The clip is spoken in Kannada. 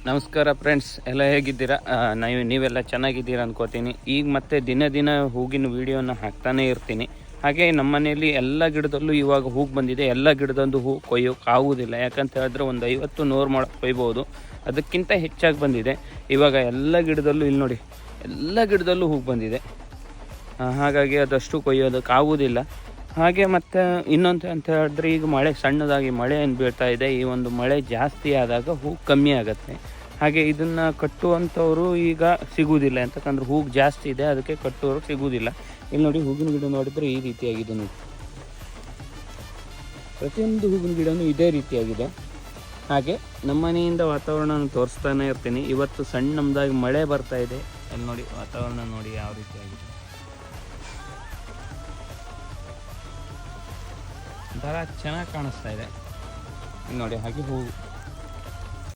ನಮಸ್ಕಾರ ಫ್ರೆಂಡ್ಸ್, ಎಲ್ಲ ಹೇಗಿದ್ದೀರಾ? ನೀವೆಲ್ಲ ಚೆನ್ನಾಗಿದ್ದೀರಾ ಅನ್ಕೋತೀನಿ. ಈಗ ಮತ್ತೆ ದಿನ ದಿನ ಹೂಗಿನ ವೀಡಿಯೋನ ಹಾಕ್ತಾನೇ ಇರ್ತೀನಿ. ಹಾಗೆ ನಮ್ಮ ಮನೆಯಲ್ಲಿ ಎಲ್ಲ ಗಿಡದಲ್ಲೂ ಇವಾಗ ಹೂವು ಬಂದಿದೆ. ಎಲ್ಲ ಗಿಡದಂದು ಹೂ ಕೊಯ್ಯೋಕೆ ಆಗೋದಿಲ್ಲ, ಯಾಕಂತ ಹೇಳಿದ್ರೆ ಒಂದು 50-100 ಮೊಳ ಕೊಯ್ಬೋದು, ಅದಕ್ಕಿಂತ ಹೆಚ್ಚಾಗಿ ಬಂದಿದೆ. ಇವಾಗ ಎಲ್ಲ ಗಿಡದಲ್ಲೂ ಇಲ್ಲಿ ನೋಡಿ, ಎಲ್ಲ ಗಿಡದಲ್ಲೂ ಹೂವು ಬಂದಿದೆ. ಹಾಗಾಗಿ ಅದಷ್ಟು ಕೊಯ್ಯೋದಕ್ಕೆ ಆಗೋದಿಲ್ಲ. ಹಾಗೆ ಮತ್ತು ಇನ್ನೊಂದು ಅಂತ ಹೇಳಿದ್ರೆ, ಈಗ ಮಳೆ ಸಣ್ಣದಾಗಿ ಮಳೆ ಏನು ಬೀಳ್ತಾ ಇದೆ. ಈ ಒಂದು ಮಳೆ ಜಾಸ್ತಿ ಆದಾಗ ಹೂ ಕಮ್ಮಿ ಆಗುತ್ತೆ. ಹಾಗೆ ಇದನ್ನು ಕಟ್ಟುವಂಥವರು ಈಗ ಸಿಗುವುದಿಲ್ಲ, ಯಾಕಂದ್ರೆ ಹೂವು ಜಾಸ್ತಿ ಇದೆ, ಅದಕ್ಕೆ ಕಟ್ಟುವವರು ಸಿಗುವುದಿಲ್ಲ. ಇಲ್ಲಿ ನೋಡಿ, ಹೂವಿನ ಗಿಡ ನೋಡಿದರೆ ಈ ರೀತಿಯಾಗಿದೆ ನೋಡಿ. ಪ್ರತಿಯೊಂದು ಹೂವಿನ ಗಿಡನೂ ಇದೇ ರೀತಿಯಾಗಿದೆ. ಹಾಗೆ ನಮ್ಮ ಮನೆಯಿಂದ ವಾತಾವರಣ ತೋರಿಸ್ತಾನೆ ಇರ್ತೀನಿ. ಇವತ್ತು ಸಣ್ಣ ನಮ್ಮದಾಗಿ ಮಳೆ ಬರ್ತಾ ಇದೆ. ಅಲ್ಲಿ ನೋಡಿ, ವಾತಾವರಣ ನೋಡಿ ಯಾವ ರೀತಿಯಾಗಿದೆ. ಒಂಥರ ಚೆನ್ನಾಗಿ ಕಾಣಿಸ್ತಾ ಇದೆ ನೋಡಿ. ಹಾಗೆ ಹೂವು